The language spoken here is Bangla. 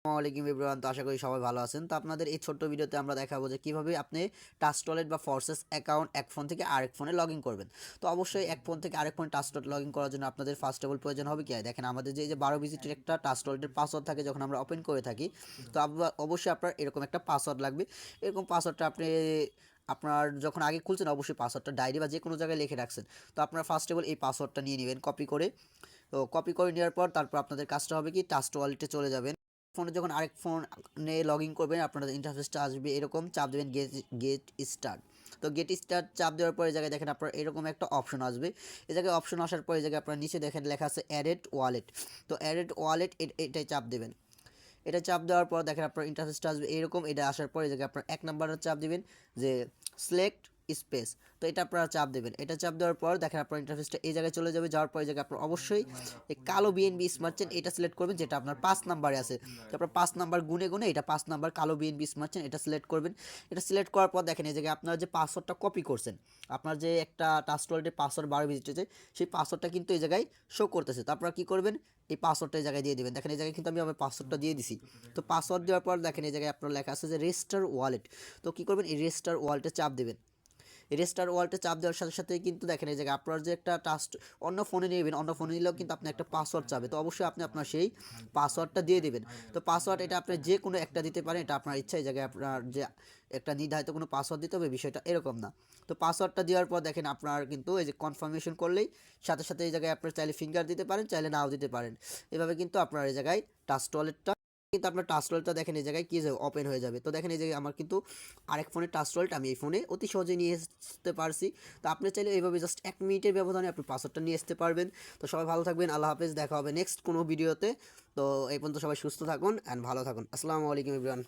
আসসালামু আলাইকুম এভরিওয়ান। তো আশা করি সবাই ভালো আছেন। তো আপনাদের এই ছোট্ট ভিডিওতে আমরা দেখাবো যে কিভাবে আপনি ট্রাস্টওয়ালেট বা ফোর্সেস অ্যাকাউন্ট এক ফোন থেকে আরেক ফোনে লগ ইন করবেন। তো অবশ্যই এক ফোন থেকে আরেক ফোনে ট্রাস্টওয়ালেট লগ ইন করার জন্য আপনাদের ফার্স্ট অফ অল প্রয়োজন হবে কি, দেখেন আমাদের যে 12 ডিজিটের একটা ট্রাস্টওয়ালেটের পাসওয়ার্ড থাকে যখন আমরা ওপেন করে থাকি, তো অবশ্যই আপনার এরকম একটা পাসওয়ার্ড লাগবে। এরকম পাসওয়ার্ডটা আপনি আপনার যখন আগে খুলছেন অবশ্যই পাসওয়ার্ডটা ডায়েরি বা যে কোনো জায়গায় লিখে রাখছেন। তো আপনারা ফার্স্ট অফ অল এই পাসওয়ার্ডটা নিয়ে নেবেন কপি করে। তো কপি করে নেওয়ার পর তারপর আপনাদের কাজটা হবে কি, ট্রাস্টওয়ালেটে চলে যাবেন। ফোনে যখন আরেক ফোনে লগ ইন করবেন আপনাদের ইন্টারফেসটা আসবে এরকম, চাপ দেবেন গেট স্টার্ট। তো গেট স্টার্ট চাপ দেওয়ার পরে জায়গায় দেখেন আপনার এরকম একটা অপশন আসবে। এই জায়গায় অপশন আসার পরে জায়গায় আপনার নিচে দেখেন লেখা আছে অ্যাডেড ওয়ালেট। তো অ্যাডেড ওয়ালেট এটাই চাপ দেবেন। এটা চাপ দেওয়ার পর দেখেন আপনার ইন্টারফেসটা আসবে এরকম। এটা আসার পরে জায়গায় আপনার এক নাম্বারে চাপ দিবেন যে সিলেক্ট স্পেস। তো এটা আপনারা চাপ দেবেন। এটা চাপ দেওয়ার পর দেখেন আপনার ইন্টারফেসটা এই জায়গায় চলে যাবে। যাওয়ার পরে জায়গায় আপনার অবশ্যই এই কালো বিএনবি স্মার্ট চেন এটা সিলেক্ট করবেন, যেটা আপনার 5 নাম্বারে আছে। তারপর 5 নাম্বার গুনে গুনে এটা 5 নাম্বার কালো বিএনবি স্মার্ট চেন এটা সিলেক্ট করবেন। এটা সিলেক্ট করার পর দেখেন এই জায়গায় আপনারা যে পাসওয়ার্ডটা কপি করছেন, আপনার যে একটা ট্রাস্টওয়ালেটের পাসওয়ার্ড 12 ডিজিটের, সেই পাসওয়ার্ডটা কিন্তু এই জায়গায় শো করতেছে। তো আপনারা কী করবেন, এই পাসওয়ার্ডটা এই জায়গায় দিয়ে দেবেন। দেখেন এই জায়গায় কিন্তু আমি আমার পাসওয়ার্ডটা দিয়ে দিছি। তো পাসওয়ার্ড দেওয়ার পর দেখেন এই জায়গায় আপনার লেখা আছে যে রেজিস্টার ওয়ালেট। তো কী করবেন, এই রেজিস্টার ওয়ালেটে চাপ দেবেন। রেজিস্টার ওয়ালেটে চাপ দেওয়ার সাথে সাথে কিন্তু দেখেন এই জায়গায় আপনার যে একটা অন্য ফোনে নেবেন, অন্য ফোনে নিলেও কিন্তু আপনি একটা পাসওয়ার্ড চাবে। তো অবশ্যই আপনি আপনার সেই পাসওয়ার্ডটা দিয়ে দেবেন। তো পাসওয়ার্ড এটা আপনি যে কোনো একটা দিতে পারেন, এটা আপনার ইচ্ছা। এই জায়গায় আপনার যে একটা নির্ধারিত কোনো পাসওয়ার্ড দিতে হবে বিষয়টা এরকম না। তো পাসওয়ার্ডটা দেওয়ার পর দেখেন আপনার কিন্তু এই যে কনফার্মেশন করলেই সাথে সাথে এই জায়গায় আপনার চাইলে ফিঙ্গার দিতে পারেন, চাইলে নাও দিতে পারেন। এভাবে কিন্তু আপনার এই জায়গায় ট্রাস্টওয়ালেটটা কিন্তু আপনার ট্রাস্টওয়ালেটটা দেখেন এই জায়গায় কী ওপেন হয়ে যাবে। তো দেখেন এই জায়গায় আমার কিন্তু আরেক ফোনের ট্রাস্টওয়ালেট আমি এই ফোনে অতি সহজে নিয়ে আসতে পারছি। তো আপনি চাইলে এইভাবে জাস্ট 1 মিনিটের ব্যবধানে আপনি পাসওয়ার্ডটা নিয়ে আসতে পারবেন। তো সবাই ভালো থাকবেন, আল্লাহ হাফেজ, দেখা হবে নেক্সট কোনো ভিডিওতে। তো এই পর্যন্ত সবাই সুস্থ থাকুন অ্যান্ড ভালো থাকুন। আসসালামু আলাইকুম এভরিওয়ান।